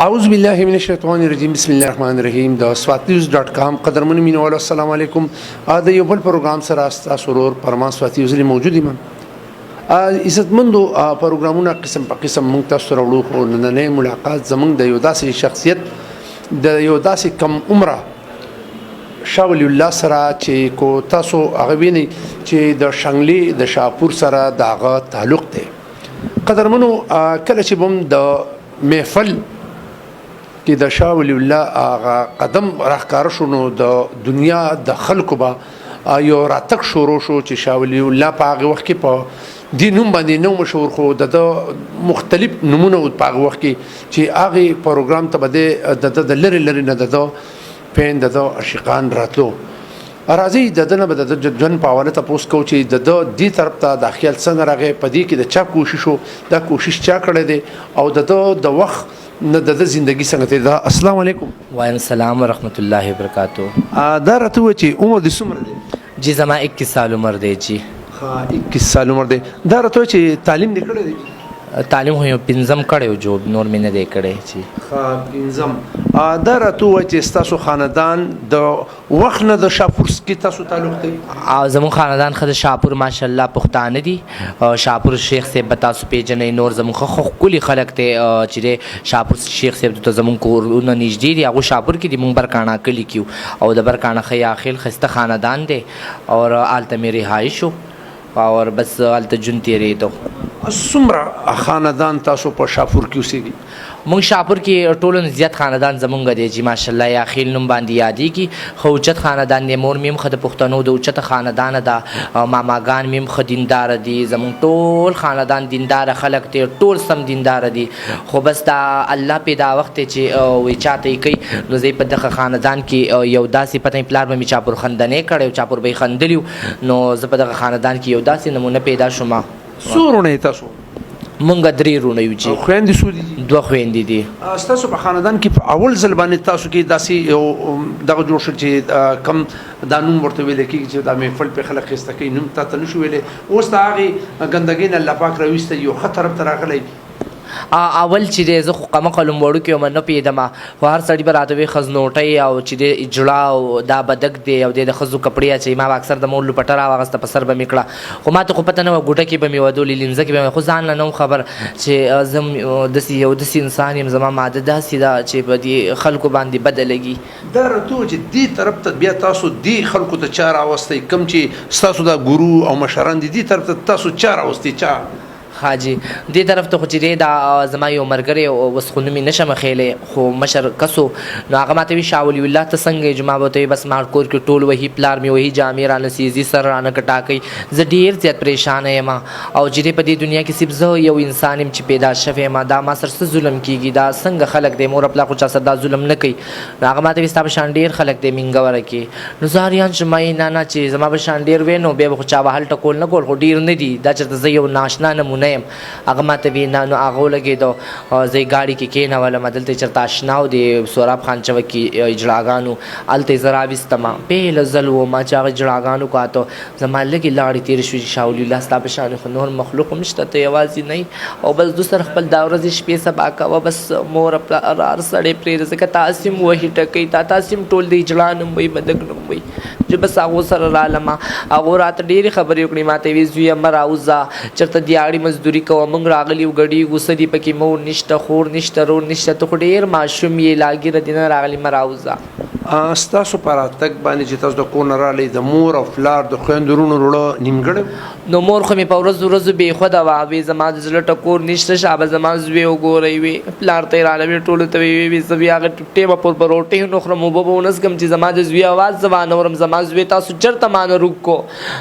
اعوذ بالله من الشیطان الرجیم بسم الله الرحمن الرحیم د swat.com قدرمن مینوالو السلام علیکم. دا یو بل پروګرام سره تاسو ورور پرما سواتي وزلی موجود یم. عزتمندو پروګرامونه قسم په قسم مونږ تاسو سره وړو خو نن ملاقات زمونږ د یو داسې شخصیت د یو داسې کم عمره شاولی الله سره چې کو تاسو هغه ویني چې د شنګلی د شاپور سره دغه تعلق دی. قدرمنو کله چې بم د محفل کې د شاه ولی الله هغه قدم راښکاره شو نو د دنیا د خلکو به یو راتګ شروع شو چې شاه ولی الله په هغه وخت کې په دې نوم باندې نو مشهور خو د مختلف نمونه په هغه وخت کې چې هغه پروګرام ته بده د لری نه د پین د عاشقان راتلو راځي د دنه به د جن په حواله تاسو کو چې د دې طرف ته داخل څنګه راغی په دې کې د چا کوشش وو دا کوشش چا کړی دی او د وخت نه د زندگی څنګه ته دا. السلام علیکم. وعلیکم السلام ورحمۃ اللہ وبرکاتہ. دا راته و چې عمر د څومره دی؟ جی زما 21 سال عمر دی. جی ها 21 سال عمر دی. دا راته چې تعلیم دې کړی دی؟ تعلیم هو پنځم کړو جو نور مینه دې کړی. جی ها پنځم. دا راته و چې تاسو خاندان د وخت نه د شاپور کې تاسو تعلق دی؟ زمون خاندان خد شاپور ماشاءالله پښتانه دي. شاپور شیخ صاحب تاسو پیژنې نور زمون خو کلی خلک ته چې شاپور شیخ صاحب ته زمون کورونه نږدې دي. هغه شاپور کې دي مونږ برکانا کلی کیو او د برکانا خیاخیل خسته خاندان دی اور آلته مې رهایش شو اور بس آلته جون تیرې ته. څومره خاندان تاسو په شاپور کې اوسېږي؟ مونږ شاپور کې ټولو زیات خاندان زمونږ دی. جی ماشاءالله یا خیل نوم باندې یادېږي خو اوچت خاندان دی. مور میم خد پښتنو د اوچت خاندان ده. ماماګان میم خ دیندار دي. زمونږ ټول خاندان دیندار خلک دی. ټول سم دیندار دي خو بس دا الله پیدا وخت چې وی چاته کوي نو زه په دغه خاندان کې یو داسې پته پلار مې چاپور خندنې کړو چاپور به خندلیو نو زه په دغه خاندان کې یو داسې نمونه پیدا شوم. سورونه تاسو؟ مونږ درې رونه یو. چې خويندې سو دي؟ دوه خويندې دي. تاسو په خاندان کې په اول ځل باندې تاسو کې داسې یو دغه جوړ شو چې کم دا نوم ورته ویل کېږي چې دا محفل په خلک خسته کوي نوم ته نشو ویلې. اوس دا هغه ګندګي نه الله پاک راويسته یو خطر طرف راغلی. اول چې زه خو قمه قلم وړو کې ومنه پیدما خو هر سړی براته وي خزنوټي او چې اجړا او دا بدک دی او د خزو کپړیا چې ما اکثر د مول پټرا واغسته په سر به میکړه خو ما ته خو پته نه و ګوټه کې به می ودولې لینځ کې به خو ځان نه خبر چې زم د سی انسان یم زما ماده داسې دا چې په دې خلکو باندې بدلږي. دا راته چې دې طرف ته بیا تاسو دې خلکو ته چار اوستي کم چې تاسو دا ګورو او مشران دې طرف ته تاسو چار اوستي چا حاجی دې طرف ته خو چې دا زما یو مرګري او وسخونه مې نشم خېلې خو مشر کسو نو هغه ماته وی شاولی الله ته څنګه جمعه وته بس ما کور کې ټول وਹੀ پلار مې وਹੀ جامې را نسیزي سر را نه کټاکې زه ډیر زیات پریشان یم او چې په دې دنیا کې صرف زه یو انسان يم چې پیدا شوی ما دا ما سره ظلم کیږي دا څنګه خلک دې مور خپل خو چا سره دا ظلم نه کوي. هغه ماته وستا په شان ډیر خلک دې منګوره کې نو زاریان شمای نه چې زما په شان ډیر وینو به خو چا وهل ټکول نه کول خو ډیر نه دي دا چې زه یو ناشنا نمونه هغه ماته وی نه نو هغه لګیدو زه گاڑی کې کېنه ولا مدلته چرته آشناو دی سوراب خان چوکي اجړاګانو الته زرا وستما په لزلو ما چا اجړاګانو کاته زما لګي لاړې تیر شو شاولی الله ستاسو په شان خو نور مخلوق مشته ته یوازې نه او بس دوسر خپل دا ورځ شپې سبا کا بس مور خپل ارار سړې پرې زکه تاسم وਹੀ ټکې تا تاسم ټول دی اجړانم وي مدګنم وي چې بس هغه سره رالما هغه رات ډېری خبرې وکړې ماته وی زوی امر اوزا چرته دیاړي مزدوري کوم مونږ راغلی وګړي غوسه دی پکې مور نشته خور نشته رور نشته ته ډېر ماشوم یې لاګي ردینه راغلی مراوزا. ستاسو پر تک باندې چې تاسو د کور نه رالی د مور او فلار د خويندرونو وروړه نیمګړ نو مور خو مې په ورځ به خدا واوي زما د زړه ټکور نشته شابه زما زوی وګوري وي فلار ته رااله ټولو ته وي زوی هغه ټیمه پر پروټي نو خرمو بونس کم چې زما د زوی आवाज زبان اورم زما زوی تاسو چرته مان روکو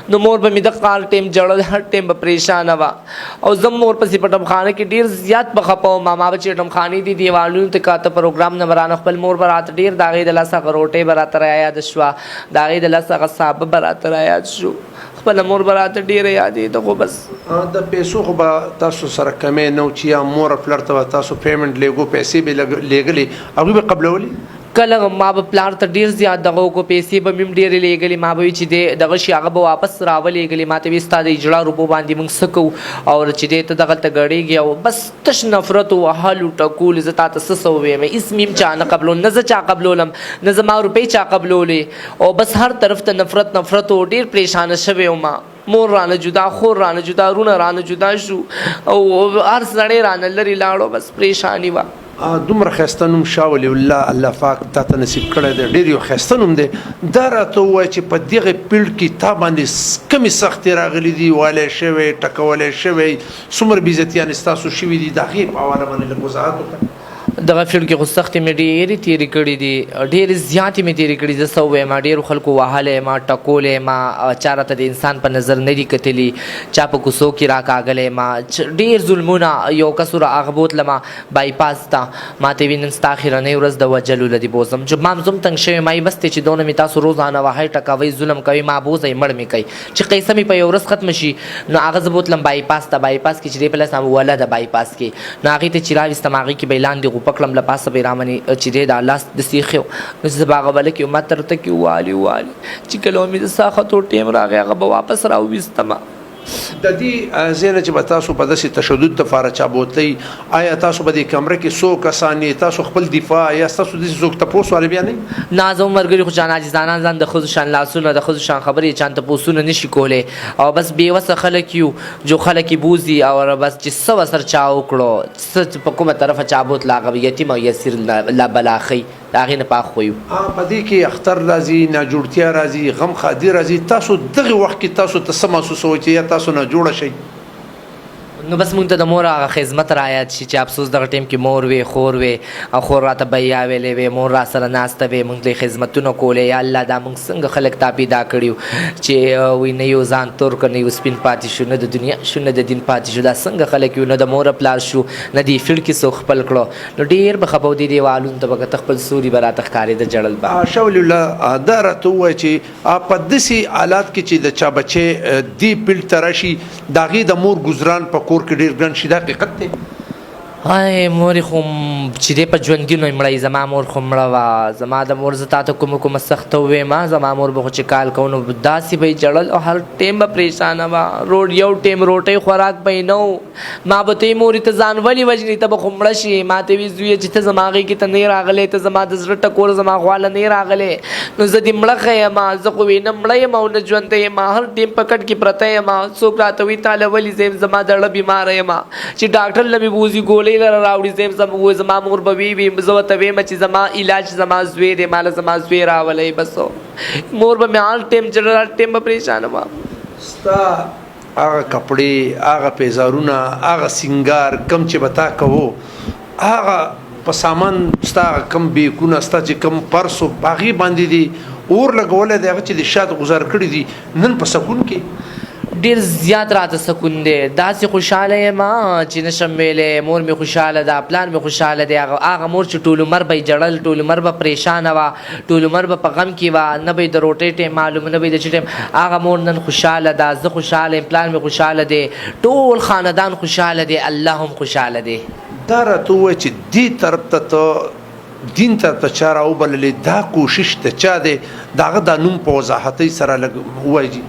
نو مور به مې د قال ټیم جړل هر ټیم به پریشان وا او زم مور پسې پټم خانه کې ډیر زیات بخپاو ماما بچی ټم خانی دي دیوالونو ته کاته پروګرام نه ورانه خپل مور برات ډیر داغې د لاسه روټه برات را یاد شو داغې د لاسه صاحب برات را یاد شو خپل مور برات ډیر یادې ته خو بس د پیسو خو به تاسو سره کمې نو چې مور فلر ته تاسو پیمنٹ لګو پیسې به لګلې هغه به قبلولي کله ما به پلار ته ډېر زیات دغه وکړو پیسې به مې هم ډېرې لیږلې ما به وي چې دی دغه شي هغه به واپس راولېږلې ما ته وي ستا د اجړا روپو باندې موږ څه کوو او چې دی ته دغلته ګډېږي او بس تش نفرت وهلو ټکول زه تا ته څه څه وویم هېڅ مې هم چا نه قبلول نه زه چا قبلولم نه زما روپۍ چا قبلولې او بس هر طرف ته نفرت نفرت و ډېر پریشانه شوی وم مور رانه جدا خور رانه جدا رونه رانه جدا شو او هر سړی رانه لرې لاړو بس پریشاني وه دومره ښایسته نوم شاه ولی الله الله پاک تا ته نصیب کړی دی ډېر یو ښایسته نوم دی دا راته ووایه چې په دغې پیړ کې تا باندې کمې سختې راغلي دي والی شوی ټکولی شوی څومره بېعزتیانې ستاسو شوي دي د هغې په حواله باندې لږ وضاحت وکړه دغه فیلډ کې خو سختې مې ډېرې تېرې کړي دي ډېرې زیاتې مې تېرې کړي زه څه ووایم ډېرو خلکو وهلی ما ټکولی ما چا راته د انسان په نظر نه دي کتلي چا په کوڅو کې راکاږلی ما ډېر ظلمونه یو کس هغه بوتلمه بایپاس ته ما ته وي نن ستا اخرنۍ ورځ د وجلو له دې بوځم چې ما هم زه هم تنګ شوی ما یې بس دی چې دونه مې تاسو روزانه وهئ ټکوئ ظلم کوئ ما بوځئ مړ مې کوئ چې قیصه مې په یو ورځ ختمه شي نو هغه زه بوتلم بایپاس ته بایپاس کې چې دی په لاس وله ده بایپاس کې نو هغې ته چې راویستم هغې کې به یې لاندې غوپه کړم له پاسه به یې رامنې چې دی د الله د سیخ یو نو زه به هغه بله کې ما ترته کې والي والي چې کله مې د ساختو ټیم راغی هغه به واپس راوویستمه د دې ځای نه چې به تاسو په داسې تشدد دپاره چا بوتلی آیا تاسو به دې کمره کې څو کسان یې تاسو خپل دفاع یا ستاسو داسې څوک تپوس والا بیا نه نه زموږ ملګري خو چا عاجزانه ځان د ښځو شان لاسونه د ښځو شان خبرې چا تپوسونه نه شي کولی او بس بېوسه خلک یو جو خلک یې بوځي او بس چې څه ورسره چا وکړو څه په کومه طرفه چا بوتله هغه یتیم او یسیر لا بلاخی د هغې نه پاک خو یو په دې کې اختر راځي ناجوړتیا راځي غم خادي راځي تاسو دغې وخت کې تاسو ته څه محسوسوئ چې یا تاسو نه جوړه شئ نو بس مونږ ته د مور هغه خدمت را یاد شي چې افسوس دغه ټیم کې مور وې خور وې او خور راته بیا ویلې وې مور را سره ناسته وې مونږ ته خدمتونه کولې یا الله دا مونږ څنګه خلک تا پیدا کړي چې وی نه یو ځان تور کړ نه یو سپین پاتې شو نه د دنیا شو نه د دین پاتې شو دا څنګه خلک یو نه د مور پلار شو نه د فیلډ کې څوک خپل کړو نو ډېر به خفه و دي دیوالونو ته به کته خپل سوري به راته ښکارېده جړل به شاه ولی الله دا راته ووایه چې په داسې حالات کې چې د چا بچی دې فیلډ ته راشي د هغې د مور ګزران په کور کې ډېر ګران شي دا حقیقت دی هاي مور خو چې دی په ژوندګي نو مړی زما مور خو مړه وه زما د مور زه تا ته کومه سخته وویمه زما مور به خو چې کال کوو نو داسې به یې جړل او هر ټیم به پریشانه وه یو ټیم روټۍ خوراک به یې نه و ما به ته یې مورې ته ځان ولې وژنې ته به خو مړه شي ما ته وي زویه چې ته زما هغې کې ته نه راغلی ته زما د زړه ټکور زما خواله نه راغلی نو زه دې مړه ښه یم زه خو وي نه مړه یم او نه ژوندی یم هر ټیم په کټ کې پرته یم څوک راته وایي تاله ولې زه یم زما د اړه بیماره یم چې ډاکټر له مې بوځي ګولۍ لره راوړي زما مور به وي زه ورته ویم چې زما علاج زما زوی دی ماله زما زوی راولی بس مور به مې هر ټیم جړل هر ټیم به پریشانه وه ستا هغه کپړې هغه پیزارونه هغه سینګار کم چې به تا کوو هغه په سامان ستا هغه کم بیکونه ستا چې کم پرسو په هغې باندې دي اور لګولی دی هغه چې د شات غزار کړي دي نن په سکون کې ډېر زیات راته سکون دی داسې خوشحاله یم چې نشم ویلی مور مې خوشحاله ده پلار مې خوشحاله دی هغه مور چې ټول عمر به یې جړل ټول عمر به پریشانه وه ټول عمر به په غم کې وه نه به یې د روټۍ ټیم معلوم نه به یې د څه ټیم هغه مور نن خوشحاله ده زه خوشحاله یم پلار مې خوشحاله دی ټول خاندان خوشحاله دی الله هم خوشحاله دی دا راته ووایه چې دې طرف ته ته دین ته ته چا راوبللې دا کوشش د چا دی د هغه دا نوم په وضاحتۍ سره لږ ووایي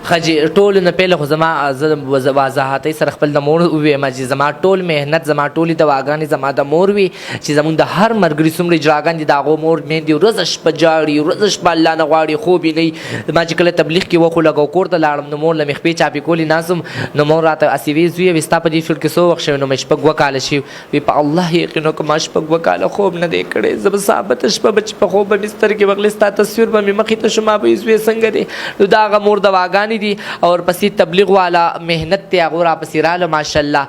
ښه جي ټولو نه پهله خو زما زه وضاحتۍ سره خپل د مور وویم چې زما ټول محنت زما ټولې دواګانې زما د مور وي چې زمونږ د هر ملګري څومره اجراګان دي د هغو مور میندې ورځه شپه جاړي ورځه شپه الله نه غواړي خوب یې نه ما چې کله تبلیغ کې وخو لګو کور ته لاړم نو مور له مې خپې چاپې کولې ناسم نو مور راته اسې وی زویه وي ستا په دې فیلډ کې څو وخت شوی نو مې شپږ 2 کاله شي وي په الله یقین وکړه ما شپږ 2 کاله خوب نه دی کړی زه به ثابته شپه به چې په خوب به بستر کې وغلی ستا تصویر به مې مخې ته شو ما به یې زویه څنګه دی نو دا هغه مور دواګانې دي او ورپسې تبلیغ والا محنت دی هغو راپسې راله ماشاءالله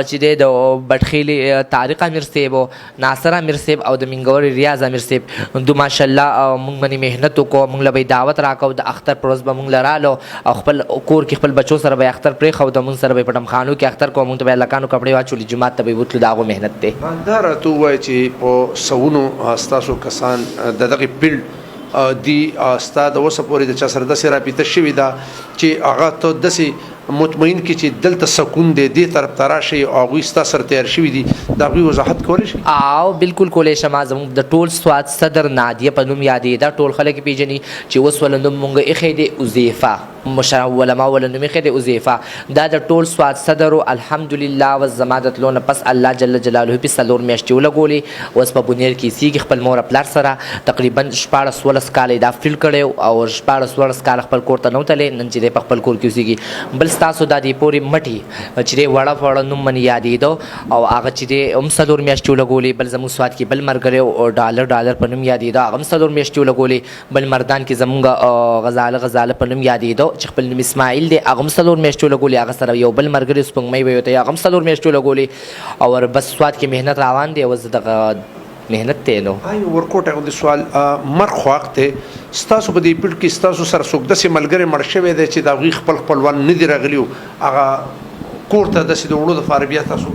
چې دی د بټخیلي طارق امیر صاحب ناصر امیر صاحب او د منګوري ریاض امیر صاحب دو ماشاءالله مونږ باندې محنت وکړو مونږ له به یې دعوت راکړو د اختر پر ورځ به مونږ له رالو او خپل کور کې خپل بچو سره به یې اختر پرېښود مونږ سره به یې په ټمخانو کې اختر کوو مونږ ته به یې هلکانو کپړې واچولې جومات ته به یې بوتلو د هغو محنت دی دا راته ووایه چې په سوونو ستاسو کسان د دغې فیلډ دي ستا د اوسه پورې د چا سره داسې رابطه شوې ده چې هغه ته داسې مطمئن کی چې دلته سکون دی دې طرف ته راشئ او هغوی ستا سره تیار شوي دي د هغوی وضاحت کولی شي؟ او بالکل کولی شم. زموږ د ټول سوات صدر نادیه په نوم یادېده، ټول خلک یې پیژني چې اوس ول نوم مونږ ایښی دی حذیفه، علما ول نوم ایښی دی حذیفه. دا د ټول سوات صدر و الحمدلله. اوس زما د تلو نه پس الله جل جلاله پې 4 میاشتې ولګولې. اوس په بونیر کې اوسېږي خپل مور پلار سره. تقریبا 14-16 کاله یې دا فیل کړی او 14-16 کاله خپل کور ته نه وتلی، نن چې دی په خپل کور کې اوسېږي. بل ستاسو دا دی پورې مټي چې دی وړه په وړه نوم من یادېده او هغه چې دی هم 4 میاشتې ولګولې. بل زموږ سوات کې بل مرګری او ډالر په نوم یادېده، هغه هم 4 میاشتې ولګولې. بل مردان کې زموږ غزاله په نوم یادېده چې خپل نوم اسماعیل دی، هغه هم 4 میاشتې ولګولې. هغه سره یو بل مرګری سپوږمۍ به وته، هغه هم 4 میاشتې ولګولې. او بس سوات کې مهنت روان دی، اوس دغه مهنت دی. نو ورکوټه غوندې سوال مرګ خو حق دی. ستاسو په دې پیډ کې ستاسو سره څوک داسې ملګری مړ شوی دی چې د هغوی خپلوان نه دي راغلي هغه کور ته داسې د وړو دپاره بیا تاسو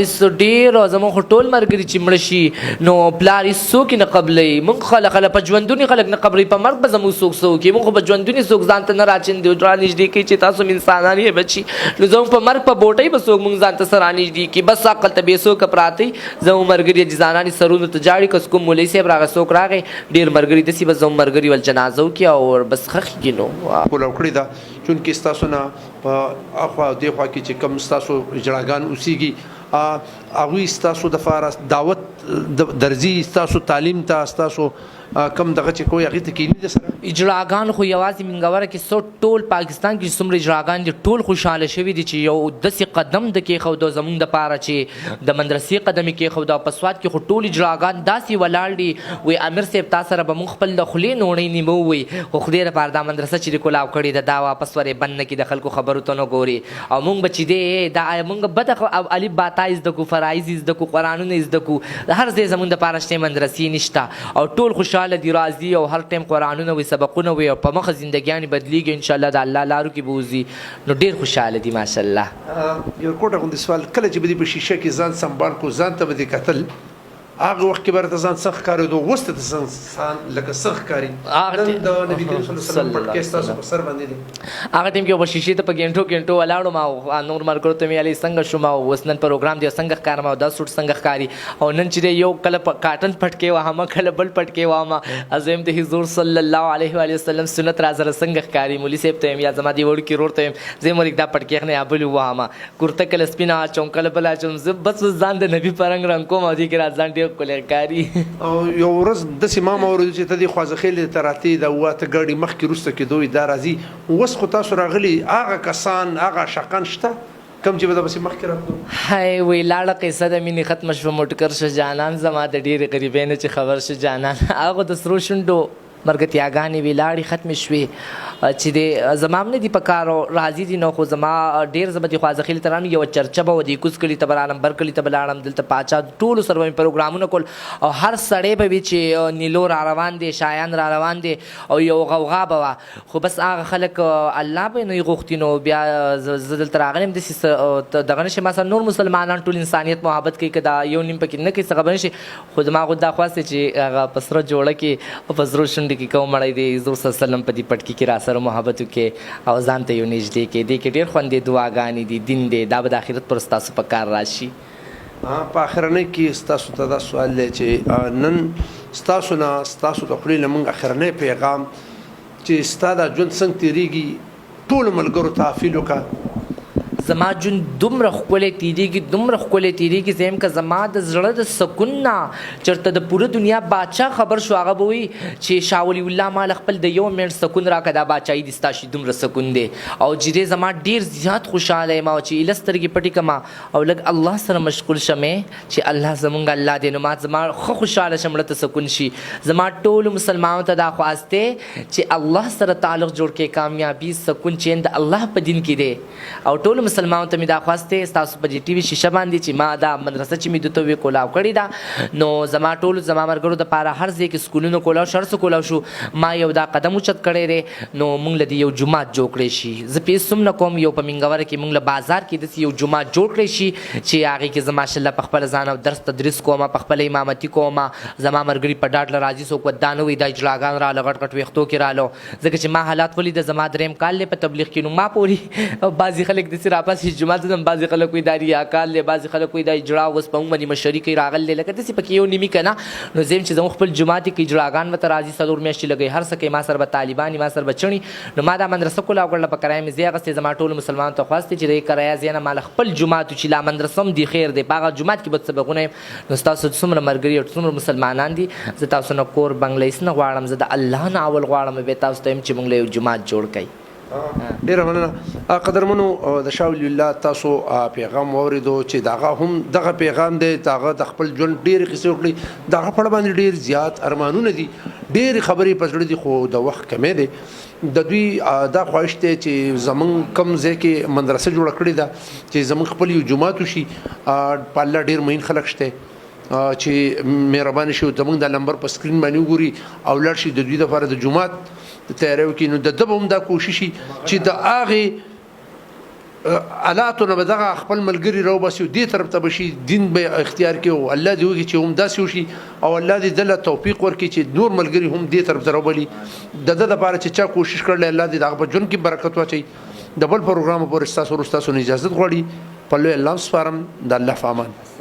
ایس ډېر زموږ خو ټول ملګري چې مړه شي نو پلار یې څوک یې نه قبلوي. موږ خلک په ژوندون خلک نه قبلوي، په مرګ به زموږ څوک څه وکړي. موږ خو په ژوندون څوک ځان ته نه راچندي رانږدې کوي چې تاسو انسانان یې بچي. نو زموږ په مرګ په بوټۍ به څوک موږ ځان ته سره رانږدې کړي. بس عقل ته بې څوکه پراته وي. زموږ ملګري عزیزانان یې سرونو ته جاړي، که کوم مولوي صاحب راغی څوک راغی ډېر ملګري داسې به زموږ ملګري ول جنازه وکړي او بس ښخ کړي. نو کولاو کړې ده چونکې ستاسو نه په اخوا دې خوا کې چې کوم ستاسو جړاګان اوسېږي هغوی ستاسو دپاره دعوت درځي، ستاسو تعلیم ته ستاسو کم دغه چې کوی هغې ته کیني ده سره اجراګان خو یوازې منګوره کې ټول پاکستان کې څومره اجراګان دي ټول خوشحاله شوي دي چې یو داسې قدم د کېښودو زموږ دپاره چې د مدرسې قدم یې کېښودو. په سوات کې خو ټول اجراګان داسې ولاړ دي. وایي امیر صاحب تا سره به موږ خپل د خولې نوڼۍ نیمو وایي خو خدای دپاره دا مدرسه چې د کولاو کړې ده دا واپس ورې بند نه کړي، د خلکو خبرو ته نه ګوري. او موږ به چې دی دا موږ بده الف باتا زده کړو، فرایض زده کړو، قرآنونه زده کړو. د هر ځای زموږ دپاره شته مدرسې نشته او ټول خوشحاله دي، راځي او هر ټایم قرآنونه وي، سبقونه وي او په مخه زندګیانې بدلیږي انشاءالله د الله لارو کې به وځي. نو ډېر خوشحاله دي ماشاءالله. یو کوټه غوندې سوال کله چې به دې په شیشه کې ځان سنبال کړو ځان ته به دې کتل هغه وخت کې به راته ځان څه ښکارېدو اوس ته ځان لکه څه ښکاري؟ نن د نبي کریم صلی الله علیه وسلم پټکی ستاسو په سر باندې دی. هغه ټایم کې به شیشې ته په ګنټو ولاړم او نور ملګرو ته مې ویلې څنګه شوم او اوس نن پروګرام دی څنګه ښکارم او دا سوټ څنګه ښکاري. او نن چې دی یو کله په کاټن پټکی وهمه کله بل پټکی وهمه ازم د حضور صلی الله علیه و وسلم سنت را سره څنګه ښکاري. مولوي صاحب ته یا زما دی وړوکي ورور ته زه مولوي دا پټکی نه یا بل وهمه کورته کله سپینه اچوم کله بل اچوم زه بس ځان د نبي په رنګ رنګ کوم او دې کې را ځان ډېر ښکلی ښکاري. او یو ورځ داسې ما واورېدو چې ته دې خوازخېلې ته راتې د 8 ګاډي مخکې وروسته کېدو دا راځي اوس خو تاسو راغلي هغه کسان هغه عاشقان شته کم چې به دپسې مخکې راتلو؟ هی وی لاړه قصه د مینې ختمه شوه موټکر شو جانان زما د ډېرې غریبۍ نه چې خبر شو جانان. هغه د سرو شونډو مرګتیاګانې وې لاړې ختمې شوې چې د زما هم نه دي په کار او راضي دي. نو خو زما ډېر زه به د خوازخېلې ته رانم یوه چرچه به وه د کوز کلي ته به رالم بر کلي ته به لاړم دلته پاچا ټولو سره به مې پروګرامونه کول او هر سړی به وي چې نیلو را روان دی شایان را روان دی او یو غوغا به وه خو بس هغه خلک الله به نه یې غوښتي. نو بیا زه دلته راغلی یم داسې دغه نه شي مثلا نور مسلمانان ټول انسانیت محبت کوي که دا یو نیم پکې نه کوي څه خبره نه شي. خو زما خو دا خواست دی چې هغه په سره جوړه کې او په زرو شونډې کې کوم مړی دی حضور صلی الله علیه وسلم په دې پټکي کې را سره محبت وکړي او ځان ته یو نږدې کړي. دې کې ډېر خوند دی، دعاګانې دي، دین دی، دا به د آخرت پر ستاسو په کار راشي. په اخرنۍ کې ستاسو ته دا سوال دی چې نن ستاسو نه ستاسو د خولې نه موږ اخرنی پیغام چې ستا دا ژوند څنګه تېرېږي ټولو ملګرو ته اپیل وکړه. زما ژوند دومره ښکلی تېرېږي دومره ښکلی تېرېږي زه یم که زما د زړه د سکون نه چېرته د پوره دنیا باچا خبر شو هغه به وایي چې شاه ولی الله ماله خپل د یو منټ سکون راکړه دا باچایي دې ستا شي دومره سکون دی. او چې دی زما ډېر زیات خوشحاله یم او چې ایله سترګې پټې کړم او لږ الله سره مشغول شمې چې الله زمونږ الله دی نو ما زما ښه خوشحاله شم مړه ته سکون شي. زما ټولو مسلمانانو ته دا خواست دی چې الله سره تعلق جوړ کړي کامیابي سکون چې د الله په دین کې دی او ټولو مسلمانانو ته مې دا خواست دی ستاسو په دې ټي وي شیشه باندې چې ما دا مدرسه چې مې دته وې کولاو کړې ده نو زما ټولو زما ملګرو دپاره هر ځای کې سکولونه کولاو شو هر څه کولاو شو ما یو دا قدم اوچت کړی دی نو موږ له دې یو جومات جوړ کړی شي زه پیس هم نه کوم یو په منګوره کې موږ له بازار کې داسې یو جومات جوړ کړی شي چې هغې کې زه ماشاءالله په خپله ځان او درس تدریس کوم په خپله امامتي کوم زما ملګري په ډاډ له راځي څوک ورته نه وایي دا اجلاګان راله غټ غټ ویښتو کې راله ځکه چې ما حالات ولیده زما درېیم کال دی په تبلیغ کې نو ما پورې بعضې خلک داسې راپاسې جومات ته ځم بعضې خلک وایي دا ریاکار دی بعضې خلک وایي دا اجړا اوس په موږ باندې مشري کوي راغلی دی لکه داسې پکې یو نیمي که نه نو زه یم چې زموږ خپل جومات کې اجړاګان ورته راځي څلور میاشتې لګوي هر څه کوي ما سره به طالبان ما سره به چڼي نو ما دا مدرسه کولاو کړله په کرایه مې ځای اخیستی زما ټولو مسلمانانو ته خواست دی چې د دې کرایه ځای نه ماله خپل جومات چې لا مدرسه هم دی خیر دی په هغه جومات کې به سبقونه یم نو ستاسو څومره ملګري او څومره مسلمانان دي زه تاسو نه کور بنګله هېڅ نه غواړم زه د الله نه اول غواړم بیا تاسو ته یم چې موږ له یو جومات جوړ کړئ ډیره مننه قدرمنو د شاه ولی الله تاسو پیغام واورېدو چې دغه هم دغه پیغام دی دغه د خپل ژوند ډېرې کیسې وکړي دغه په اړه باندې ډېر زیات ارمانونه دي ډېرې خبرې په زړه دي خو د وخت کمی دی د دوی دا خواهش دی چې زمونږ کم ځای کې مدرسه جوړه کړې ده چې زمونږ خپل یو جومات وشي په الله ډېر مین خلک شته چې مهرباني شي زمونږ دا نمبر په سکرین باندې وګوري او لاړ شي د دوی دپاره د جومات تیاری وکړي نو د ده به هم دا کوشش وي چې د هغې حالاتو نه به دغه خپل ملګري راوباسي او دې طرف ته به شي دین به اختیار کړي او الله دې وکړي چې هم داسې وشي او الله دې ده له توفیق ورکړي چې نور ملګري هم دې طرف ته راوبلي د ده دپاره چې چا کوشش کړلی الله دې د هغه په ژوند کې برکت واچوي د بل پروګرام پورې ستاسو نه اجازت غواړي په لوی الله سپارم د الله په امان